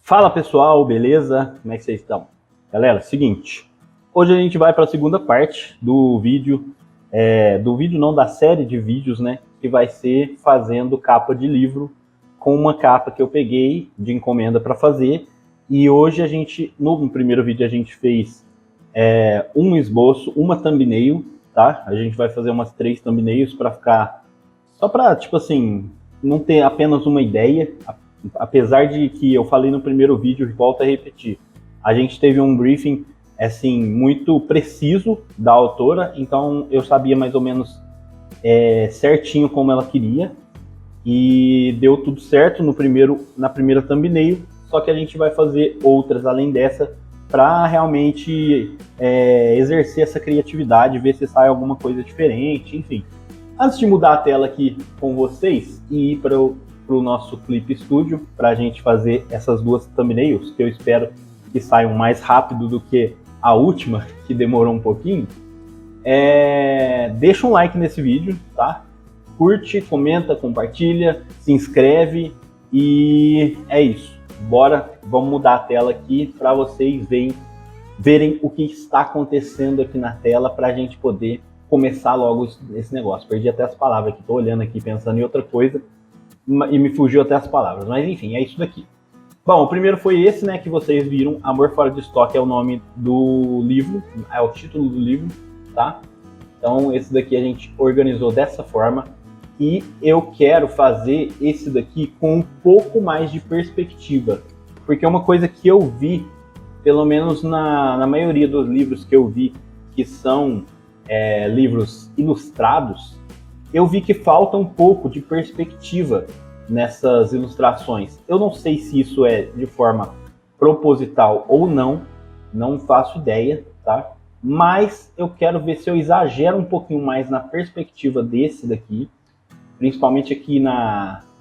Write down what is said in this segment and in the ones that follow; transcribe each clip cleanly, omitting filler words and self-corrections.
Fala pessoal, beleza? Como é que vocês estão? Galera, seguinte, hoje a gente vai para a segunda parte do vídeo, da série de vídeos, né? Que vai ser fazendo capa de livro com uma capa que eu peguei de encomenda para fazer. E hoje no primeiro vídeo a gente fez um esboço, uma thumbnail, tá? A gente vai fazer umas 3 thumbnails para ficar, só para, tipo assim, não ter apenas uma ideia. Apesar de que eu falei no primeiro vídeo, volto a repetir, a gente teve um briefing assim muito preciso da autora, então eu sabia mais ou menos certinho como ela queria e deu tudo certo na primeira thumbnail, só que a gente vai fazer outras além dessa para realmente exercer essa criatividade, ver se sai alguma coisa diferente, enfim. Antes de mudar a tela aqui com vocês e ir para o nosso Clip Studio, para a gente fazer essas 2 thumbnails, que eu espero que saiam mais rápido do que a última, que demorou um pouquinho, deixa um like nesse vídeo, tá? Curte, comenta, compartilha, se inscreve e é isso. Bora, vamos mudar a tela aqui para vocês verem o que está acontecendo aqui na tela, para a gente poder começar logo esse negócio. Perdi até as palavras aqui, tô olhando aqui pensando em outra coisa e me fugiu até as palavras, mas enfim, é isso daqui. Bom, o primeiro foi esse, né, que vocês viram, Amor Fora de Estoque é o nome do livro, é o título do livro, tá? Então esse daqui a gente organizou dessa forma e eu quero fazer esse daqui com um pouco mais de perspectiva, porque é uma coisa que eu vi, pelo menos na maioria dos livros que eu vi, que são livros ilustrados, eu vi que falta um pouco de perspectiva nessas ilustrações. Eu não sei se isso é de forma proposital ou não, não faço ideia, tá? Mas eu quero ver se eu exagero um pouquinho mais na perspectiva desse daqui, principalmente aqui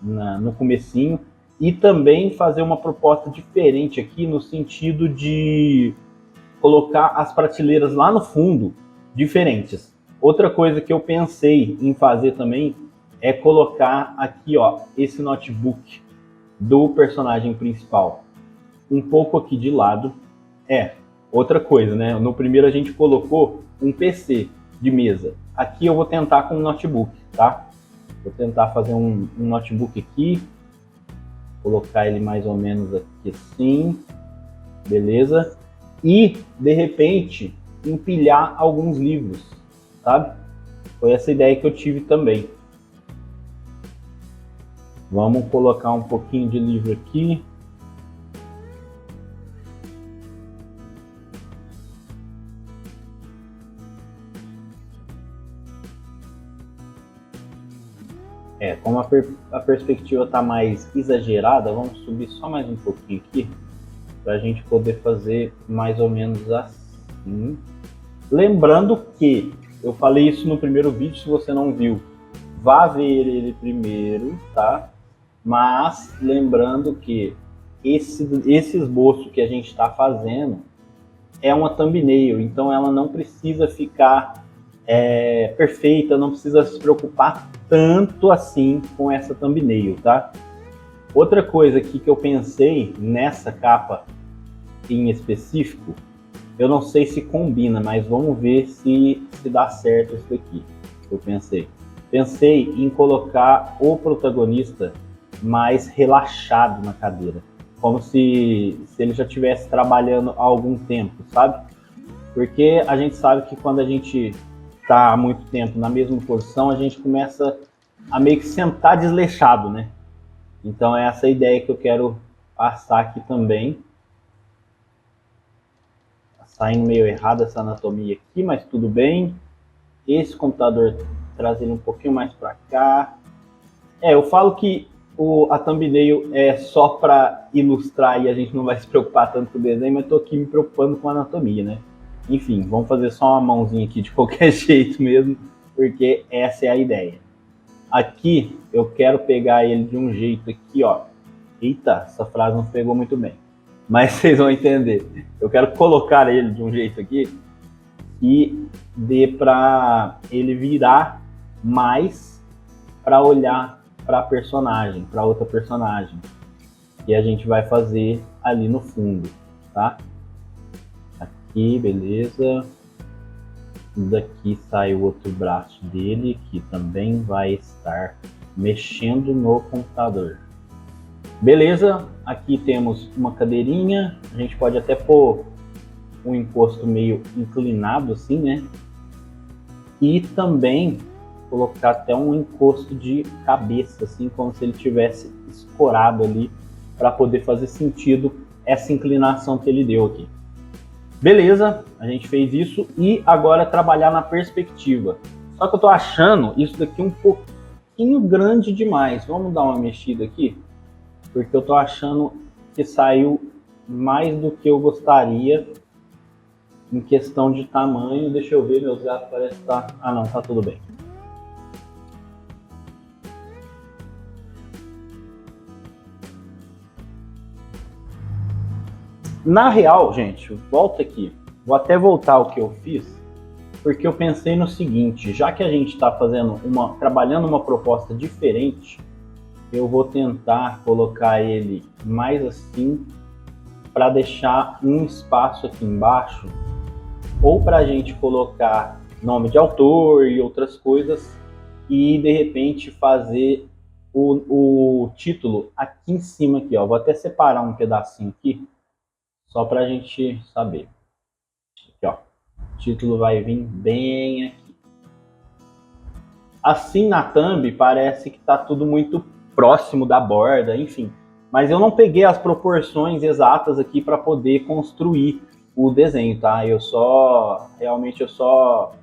no comecinho, e também fazer uma proposta diferente aqui no sentido de colocar as prateleiras lá no fundo diferentes. Outra coisa que eu pensei em fazer também é colocar aqui, ó, esse notebook do personagem principal um pouco aqui de lado. Outra coisa, né? No primeiro a gente colocou um PC de mesa. Aqui eu vou tentar com um notebook, tá? Vou tentar fazer um notebook aqui, colocar ele mais ou menos aqui assim, beleza? E, de repente, empilhar alguns livros, sabe? Foi essa ideia que eu tive também. Vamos colocar um pouquinho de livro aqui. Como a perspectiva está mais exagerada, vamos subir só mais um pouquinho aqui, para a gente poder fazer mais ou menos assim. Lembrando que eu falei isso no primeiro vídeo, se você não viu, vá ver ele primeiro, tá? Mas lembrando que esse esboço que a gente está fazendo é uma thumbnail, então ela não precisa ficar perfeita, não precisa se preocupar tanto assim com essa thumbnail, tá? Outra coisa aqui que eu pensei nessa capa em específico, eu não sei se combina, mas vamos ver se dá certo isso aqui. Eu pensei em colocar o protagonista mais relaxado na cadeira, como se ele já estivesse trabalhando há algum tempo, sabe? Porque a gente sabe que quando a gente está há muito tempo na mesma posição, a gente começa a meio que sentar desleixado, né? Então é essa ideia que eu quero passar aqui também. Tá saindo meio errado essa anatomia aqui, mas tudo bem. Esse computador, trazer ele um pouquinho mais para cá. Eu falo que a thumbnail é só para ilustrar e a gente não vai se preocupar tanto com o desenho, mas estou aqui me preocupando com a anatomia, né? Enfim, vamos fazer só uma mãozinha aqui de qualquer jeito mesmo, porque essa é a ideia. Aqui eu quero pegar ele de um jeito aqui, ó. Eita, essa frase não pegou muito bem, mas vocês vão entender. Eu quero colocar ele de um jeito aqui que dê para ele virar mais para olhar para a personagem, para outra personagem. que a gente vai fazer ali no fundo, tá? Aqui, beleza. Daqui sai o outro braço dele, que também vai estar mexendo no computador. Beleza, aqui temos uma cadeirinha, a gente pode até pôr um encosto meio inclinado assim, né? E também colocar até um encosto de cabeça, assim, como se ele tivesse escorado ali, para poder fazer sentido essa inclinação que ele deu aqui. Beleza, a gente fez isso e agora trabalhar na perspectiva. Só que eu tô achando isso daqui um pouquinho grande demais. Vamos dar uma mexida aqui, porque eu tô achando que saiu mais do que eu gostaria em questão de tamanho. Deixa eu ver, meus gatos parece que tá... Ah não, tá tudo bem. Na real, gente, volta aqui. Vou até voltar ao que eu fiz, porque eu pensei no seguinte: já que a gente está trabalhando uma proposta diferente, eu vou tentar colocar ele mais assim, para deixar um espaço aqui embaixo, ou para a gente colocar nome de autor e outras coisas, e de repente fazer o título aqui em cima aqui, ó. Vou até separar um pedacinho aqui, só para a gente saber. Aqui, ó. O título vai vir bem aqui. Assim na thumb parece que está tudo muito próximo da borda, enfim. Mas eu não peguei as proporções exatas aqui para poder construir o desenho, tá? Realmente eu só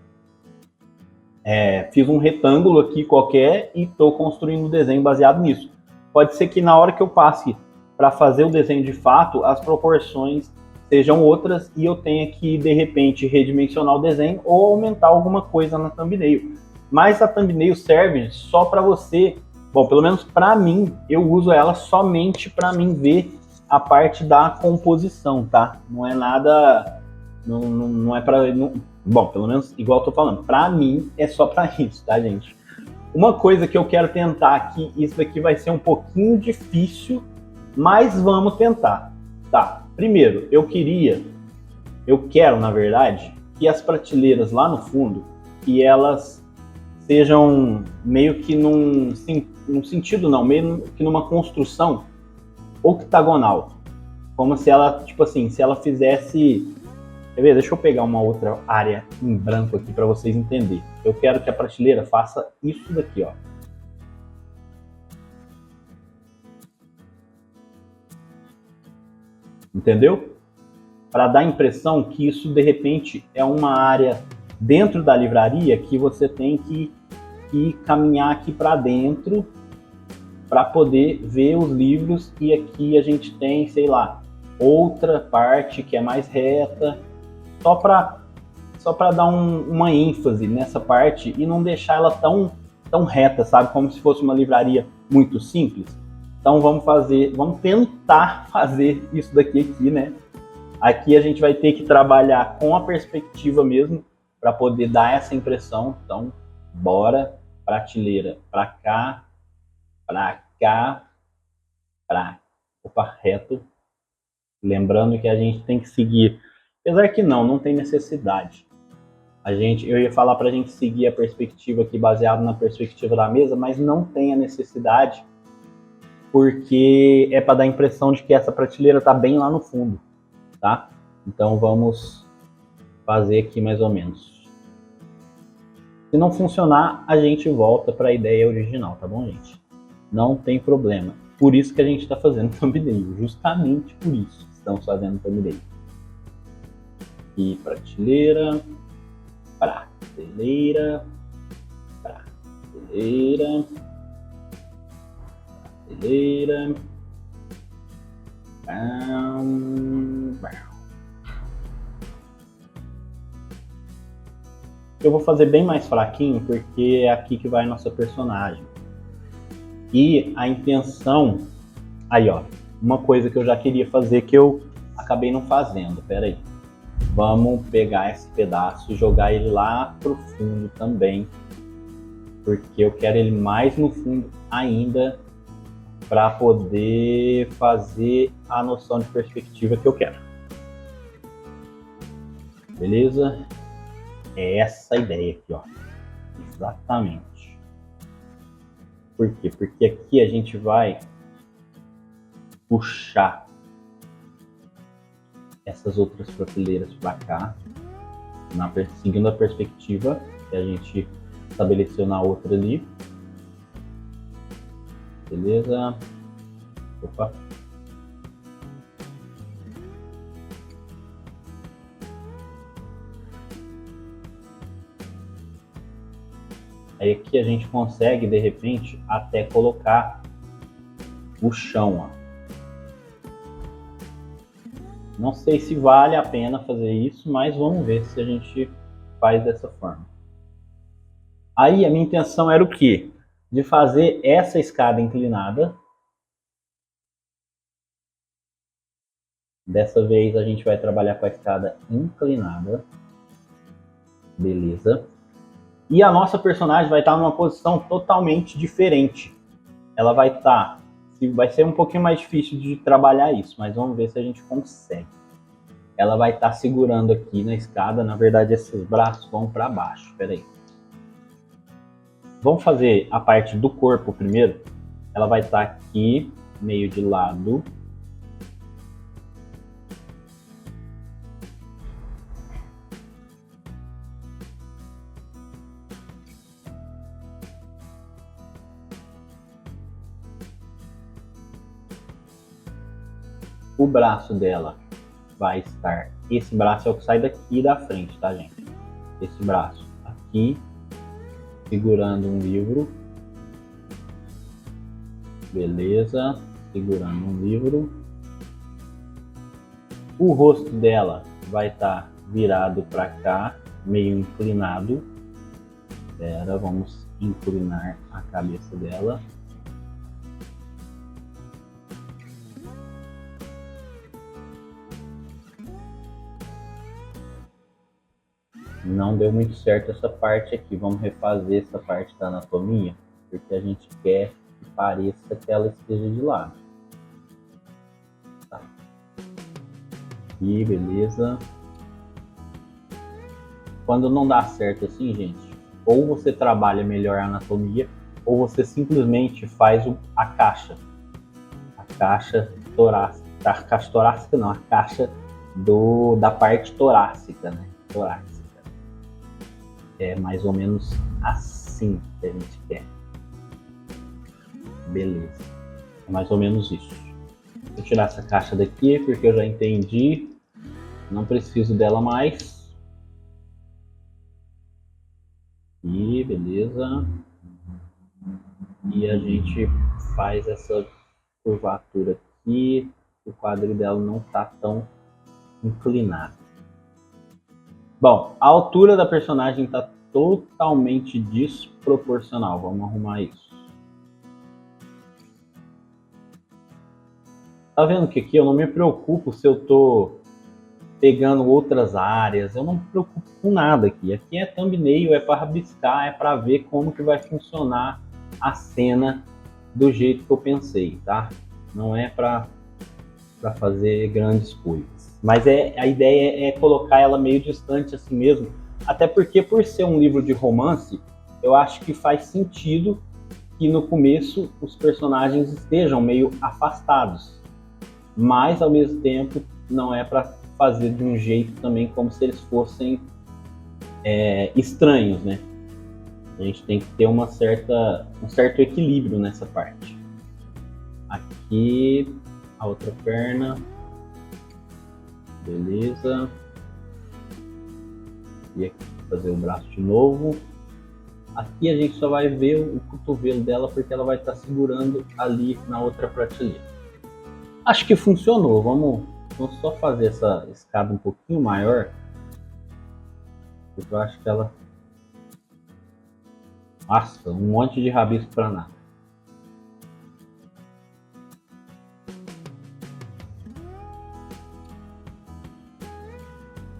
fiz um retângulo aqui qualquer e estou construindo o desenho baseado nisso. Pode ser que na hora que eu passe para fazer o desenho de fato, as proporções sejam outras e eu tenha que, de repente, redimensionar o desenho ou aumentar alguma coisa na thumbnail. Mas a thumbnail serve só para você, bom, pelo menos para mim, eu uso ela somente para mim ver a parte da composição, tá? Não é nada, não é para... Bom, pelo menos, igual eu tô falando, para mim é só para isso, tá, gente? Uma coisa que eu quero tentar aqui, isso daqui vai ser um pouquinho difícil, mas vamos tentar. Tá, primeiro, eu quero, na verdade, que as prateleiras lá no fundo, que elas sejam meio que num sentido não, meio que numa construção octagonal. Como se ela, tipo assim, se ela fizesse... Quer ver? Deixa eu pegar uma outra área em branco aqui para vocês entenderem. Eu quero que a prateleira faça isso daqui, ó. Entendeu? Para dar a impressão que isso, de repente, é uma área dentro da livraria que você tem que caminhar aqui para dentro para poder ver os livros, e aqui a gente tem, sei lá, outra parte que é mais reta, só para dar uma ênfase nessa parte e não deixar ela tão reta, sabe? Como se fosse uma livraria muito simples. Então vamos tentar fazer isso daqui, né? Aqui a gente vai ter que trabalhar com a perspectiva mesmo para poder dar essa impressão. Então, bora, prateleira para cá, opa, reto. Lembrando que a gente tem que seguir, apesar que não tem necessidade. Eu ia falar para a gente seguir a perspectiva aqui baseado na perspectiva da mesa, mas não tem a necessidade, porque é para dar a impressão de que essa prateleira está bem lá no fundo, tá? Então vamos fazer aqui mais ou menos. Se não funcionar, a gente volta para a ideia original, tá bom, gente? Não tem problema. Por isso que a gente está fazendo thumbnail, justamente por isso que estamos fazendo thumbnail. E prateleira, prateleira, prateleira, prateleira. Eu vou fazer bem mais fraquinho, porque é aqui que vai a nossa personagem. E a intenção... Aí, ó, uma coisa que eu já queria fazer que eu acabei não fazendo. Pera aí. Vamos pegar esse pedaço e jogar ele lá pro fundo também, porque eu quero ele mais no fundo ainda, para poder fazer a noção de perspectiva que eu quero. Beleza? É essa a ideia aqui, ó. Exatamente. Por quê? Porque aqui a gente vai puxar essas outras prateleiras para cá, seguindo a perspectiva que a gente estabeleceu na outra ali. Beleza? Opa. Aí aqui a gente consegue, de repente, até colocar o chão, ó. Não sei se vale a pena fazer isso, mas vamos ver se a gente faz dessa forma. Aí a minha intenção era o quê? De fazer essa escada inclinada. Dessa vez a gente vai trabalhar com a escada inclinada. Beleza. E a nossa personagem vai estar numa posição totalmente diferente. Ela vai estar... Vai ser um pouquinho mais difícil de trabalhar isso, mas vamos ver se a gente consegue. Ela vai estar segurando aqui na escada. Na verdade, esses braços vão para baixo. Espera aí. Vamos fazer a parte do corpo primeiro. Ela vai estar aqui, meio de lado. O braço dela vai estar... Esse braço é o que sai daqui da frente, tá, gente? Esse braço aqui, segurando um livro. Beleza. Segurando um livro. O rosto dela vai estar virado para cá, meio inclinado. Espera, vamos inclinar a cabeça dela. Não deu muito certo essa parte aqui. Vamos refazer essa parte da anatomia, porque a gente quer que pareça que ela esteja de lado. Tá. E beleza. Quando não dá certo assim, gente, ou você trabalha melhor a anatomia, ou você simplesmente faz a caixa. A caixa torácica. A caixa torácica não, a caixa da parte torácica, né? Torácica. É mais ou menos assim que a gente quer. Beleza. É mais ou menos isso. Vou tirar essa caixa daqui porque eu já entendi. Não preciso dela mais. E beleza. E a gente faz essa curvatura aqui. O quadril dela não está tão inclinado. Bom, a altura da personagem está totalmente desproporcional. Vamos arrumar isso. Tá vendo que aqui eu não me preocupo se eu tô pegando outras áreas. Eu não me preocupo com nada aqui. Aqui é thumbnail, é para rabiscar, é para ver como que vai funcionar a cena do jeito que eu pensei, tá? Não é para fazer grandes coisas. Mas a ideia é colocar ela meio distante assim mesmo, até porque por ser um livro de romance, eu acho que faz sentido que no começo os personagens estejam meio afastados, mas ao mesmo tempo não é para fazer de um jeito também como se eles fossem estranhos, né? A gente tem que ter um certo equilíbrio nessa parte. Aqui, a outra perna. Beleza. E aqui, fazer o braço de novo. Aqui a gente só vai ver o cotovelo dela porque ela vai estar segurando ali na outra prateleira. Acho que funcionou. Vamos só fazer essa escada um pouquinho maior. Porque eu acho que ela... Nossa, um monte de rabisco para nada.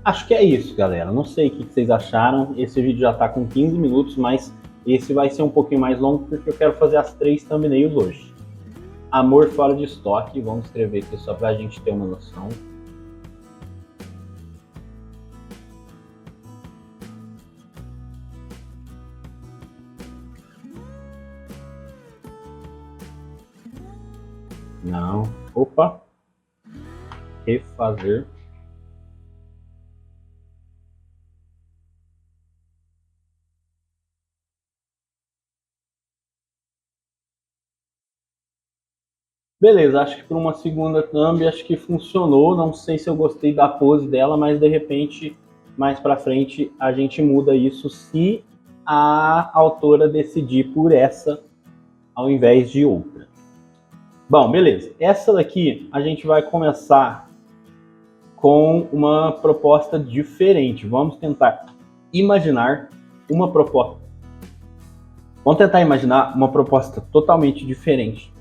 Acho que é isso, galera. Não sei o que vocês acharam. Esse vídeo já está com 15 minutos, mas esse vai ser um pouquinho mais longo porque eu quero fazer as 3 thumbnails hoje. Amor fora de estoque. Vamos escrever aqui só para a gente ter uma noção. Não. Opa. Refazer. Beleza, acho que para uma segunda thumb, acho que funcionou. Não sei se eu gostei da pose dela, mas de repente, mais para frente, a gente muda isso se a autora decidir por essa ao invés de outra. Bom, beleza. Essa daqui a gente vai começar com uma proposta diferente. Vamos tentar imaginar uma proposta. Vamos tentar imaginar uma proposta totalmente diferente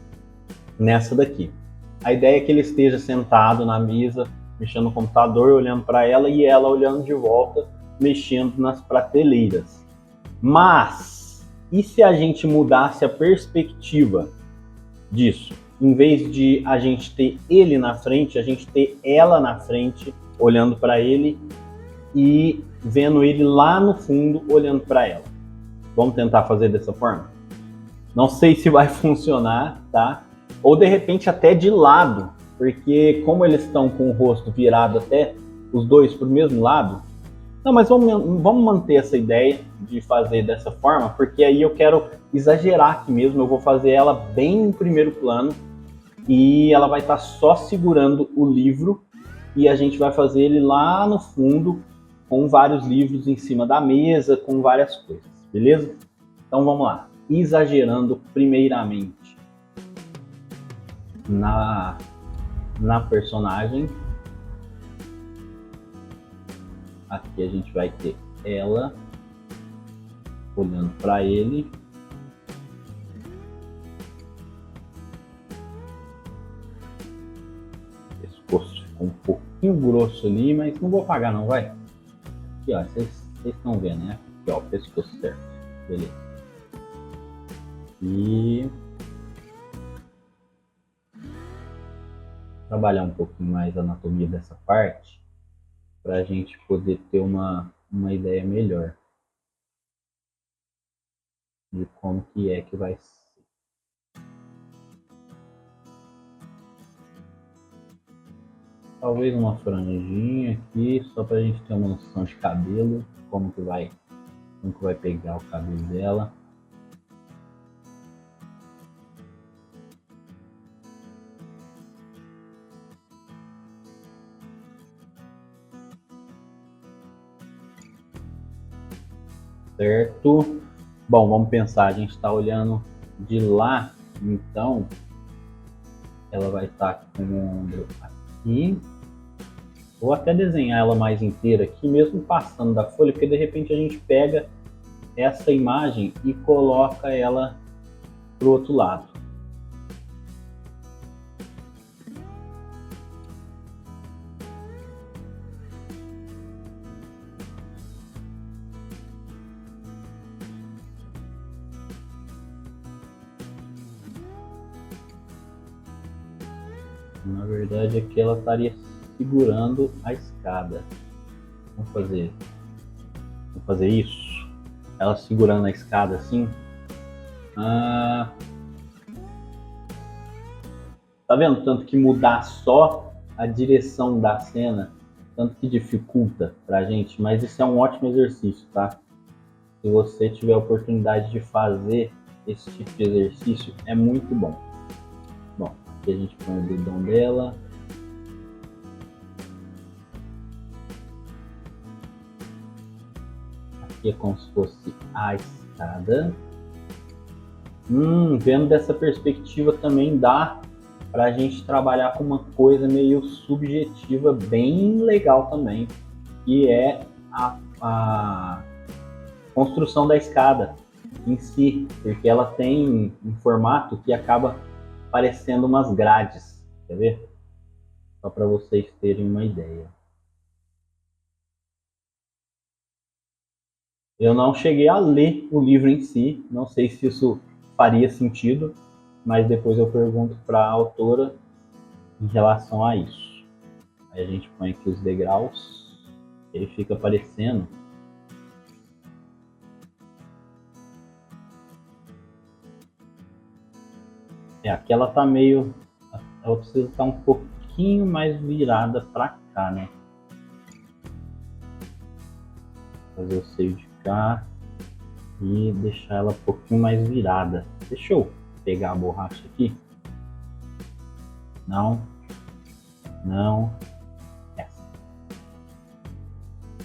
nessa daqui. A ideia é que ele esteja sentado na mesa, mexendo no computador, olhando para ela e ela olhando de volta, mexendo nas prateleiras. Mas, e se a gente mudasse a perspectiva disso? Em vez de a gente ter ele na frente, a gente ter ela na frente, olhando para ele e vendo ele lá no fundo, olhando para ela. Vamos tentar fazer dessa forma? Não sei se vai funcionar, tá? Ou de repente até de lado, porque como eles estão com o rosto virado até os dois para o mesmo lado. Não, mas vamos manter essa ideia de fazer dessa forma, porque aí eu quero exagerar aqui mesmo. Eu vou fazer ela bem em primeiro plano e ela vai estar só segurando o livro e a gente vai fazer ele lá no fundo com vários livros em cima da mesa, com várias coisas, beleza? Então vamos lá. Exagerando primeiramente na personagem. Aqui a gente vai ter ela olhando para ele. O pescoço ficou um pouquinho grosso ali, mas não vou apagar não, vai. Aqui ó, vocês estão vendo, né? Aqui ó, o pescoço certo. Beleza. E trabalhar um pouquinho mais a anatomia dessa parte para a gente poder ter uma ideia melhor de como que é que vai ser. Talvez uma franjinha aqui, só para a gente ter uma noção de cabelo, como que vai pegar o cabelo dela. Certo? Bom, vamos pensar, a gente está olhando de lá, então ela vai estar com o ombro aqui. Vou até desenhar ela mais inteira aqui, mesmo passando da folha, porque de repente a gente pega essa imagem e coloca ela pro outro lado. Na verdade aqui ela estaria segurando a escada. Vamos fazer isso. Ela segurando a escada assim. Tá vendo? Tanto que mudar só a direção da cena, tanto que dificulta pra gente, mas isso é um ótimo exercício, tá? Se você tiver a oportunidade de fazer esse tipo de exercício, é muito bom. Bom, aqui a gente põe o dedão dela. Aqui é como se fosse a escada. Vendo dessa perspectiva também dá para a gente trabalhar com uma coisa meio subjetiva, bem legal também, que é a construção da escada em si, porque ela tem um formato que acaba parecendo umas grades, quer ver? Só para vocês terem uma ideia. Eu não cheguei a ler o livro em si, não sei se isso faria sentido, mas depois eu pergunto para a autora em relação a isso. Aí a gente põe aqui os degraus, ele fica aparecendo. Aqui ela tá meio, ela precisa estar um pouquinho mais virada para cá, né? Fazer o seio de cá e deixar ela um pouquinho mais virada. Deixa eu pegar a borracha aqui. Não. Essa.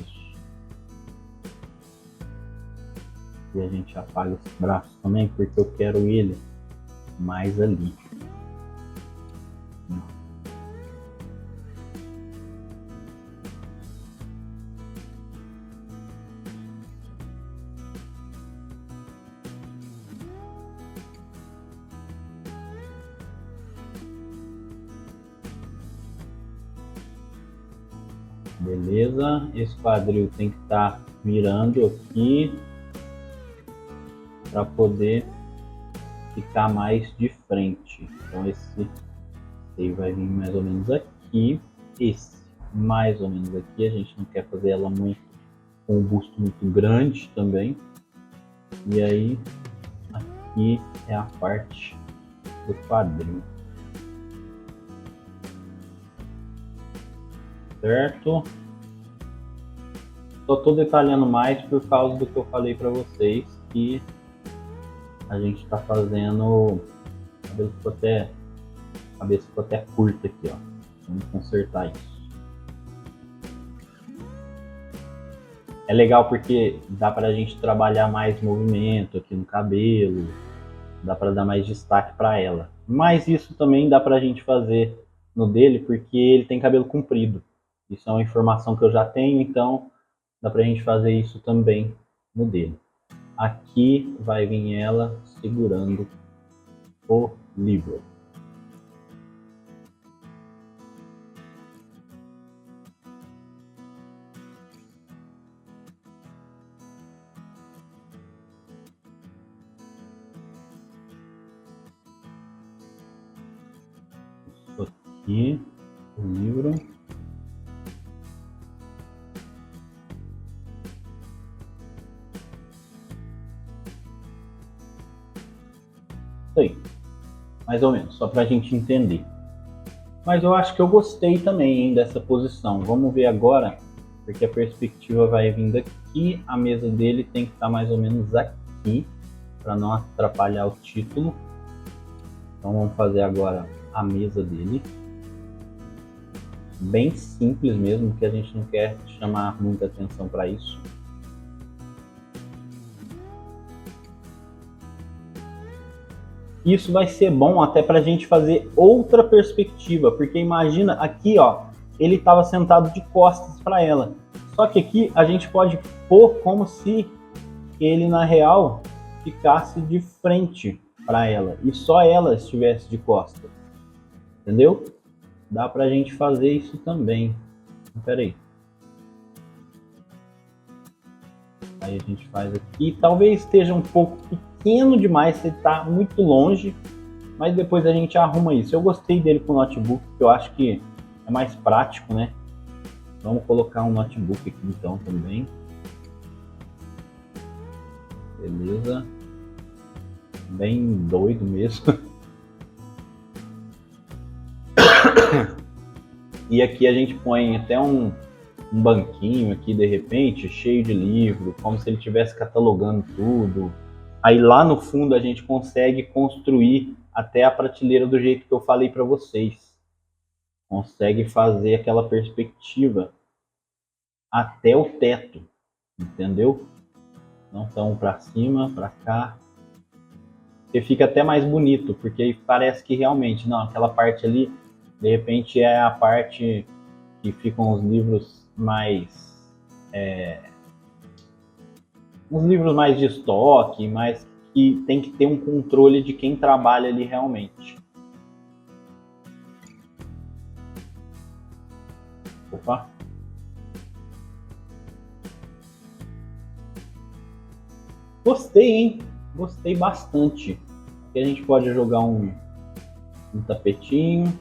Isso. E a gente apaga esse braço também, porque eu quero ele mais ali. Beleza, esse quadril tem que estar virando aqui para poder ficar mais de frente. Então esse vai vir mais ou menos aqui, esse mais ou menos aqui. A gente não quer fazer ela muito com o busto muito grande também. E aí aqui é a parte do quadril. Certo? Só estou detalhando mais por causa do que eu falei para vocês, que a gente está fazendo, a cabeça ficou até curta aqui, ó. Vamos consertar isso. É legal porque dá para a gente trabalhar mais movimento aqui no cabelo, dá para dar mais destaque para ela. Mas isso também dá para a gente fazer no dele, porque ele tem cabelo comprido. Isso é uma informação que eu já tenho, então dá pra gente fazer isso também no dele. Aqui vai vir ela segurando o livro. Isso aqui, o livro. Aí, mais ou menos, só para a gente entender. Mas eu acho que eu gostei também, hein, dessa posição. Vamos ver agora, porque a perspectiva vai vindo aqui, a mesa dele tem que estar mais ou menos aqui, para não atrapalhar o título. Então vamos fazer agora a mesa dele. Bem simples mesmo, porque a gente não quer chamar muita atenção para isso. Isso vai ser bom até para a gente fazer outra perspectiva, porque imagina aqui, ó, ele estava sentado de costas para ela. Só que aqui a gente pode pôr como se ele na real ficasse de frente para ela e só ela estivesse de costas, entendeu? Dá para a gente fazer isso também. Espera aí. Aí a gente faz aqui. Talvez esteja um pouco pequeno demais, se está muito longe, mas depois a gente arruma isso. Eu gostei dele com o notebook, porque eu acho que é mais prático, né? Vamos colocar um notebook aqui então também. Beleza. Bem doido mesmo. E aqui a gente põe até um banquinho aqui, de repente, cheio de livro, como se ele estivesse catalogando tudo. Aí lá no fundo a gente consegue construir até a prateleira do jeito que eu falei para vocês. Consegue fazer aquela perspectiva até o teto, entendeu? Não tão para cima, para cá. E fica até mais bonito, porque parece que realmente, não, aquela parte ali, de repente é a parte que ficam os livros mais... uns livros mais de estoque, mas que tem que ter um controle de quem trabalha ali realmente. Opa! Gostei, hein? Gostei bastante. Aqui a gente pode jogar um tapetinho.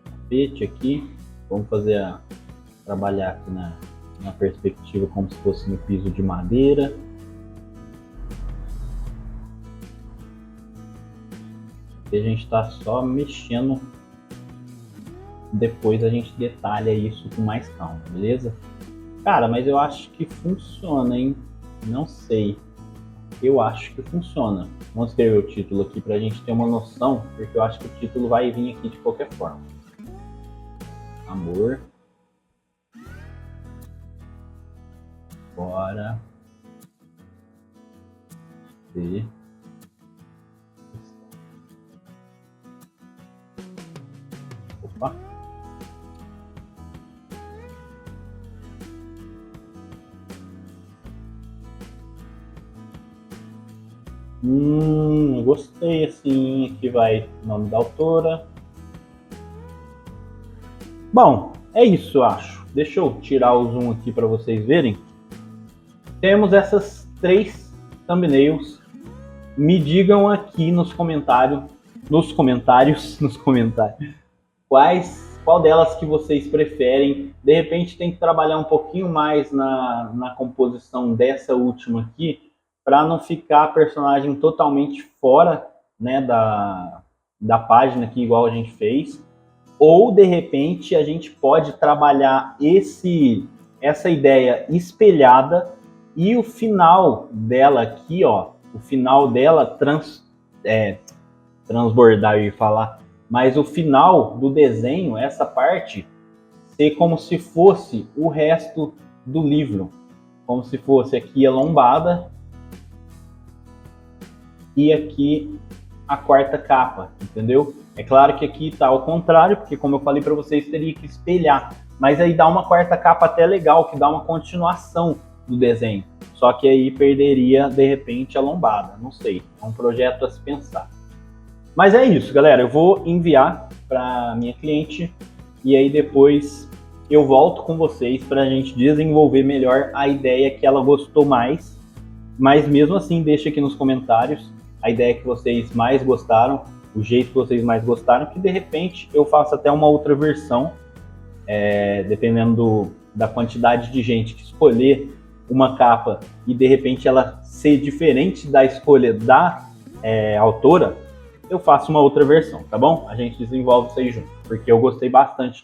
Tapete aqui. Vamos trabalhar aqui na perspectiva como se fosse no piso de madeira. Aqui a gente está só mexendo. Depois a gente detalha isso com mais calma, beleza? Cara, mas eu acho que funciona, hein? Não sei. Eu acho que funciona. Vamos escrever o título aqui pra gente ter uma noção, porque eu acho que o título vai vir aqui de qualquer forma. Amor. Bora. Ver. Opa. Gostei assim. Aqui vai o nome da autora. Bom, é isso, eu acho. Deixa eu tirar o zoom aqui para vocês verem. Temos essas 3 thumbnails. Me digam aqui nos comentários, qual delas que vocês preferem. De repente tem que trabalhar um pouquinho mais na composição dessa última aqui, para não ficar a personagem totalmente fora, né, da página aqui, igual a gente fez. Ou, de repente, a gente pode trabalhar essa ideia espelhada e o final dela aqui, ó, o final dela transbordar, eu ia falar, mas o final do desenho, essa parte, ser como se fosse o resto do livro. Como se fosse aqui a lombada e aqui a 4ª capa, entendeu? É claro que aqui tá ao contrário, porque como eu falei para vocês, teria que espelhar. Mas aí dá uma 4ª capa até legal, que dá uma continuação do desenho. Só que aí perderia, de repente, a lombada. Não sei, é um projeto a se pensar. Mas é isso, galera. Eu vou enviar para minha cliente e aí depois eu volto com vocês para a gente desenvolver melhor a ideia que ela gostou mais. Mas mesmo assim, deixa aqui nos comentários a ideia que vocês mais gostaram, o jeito que vocês mais gostaram, que de repente eu faço até uma outra versão, dependendo da quantidade de gente que escolher uma capa e de repente ela ser diferente da escolha da autora, eu faço uma outra versão, tá bom? A gente desenvolve isso aí junto, porque eu gostei bastante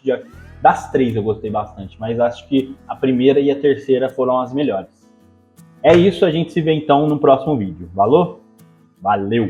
das 3, eu gostei bastante, mas acho que a primeira e a terceira foram as melhores. É isso, a gente se vê então no próximo vídeo. Valeu? Valeu!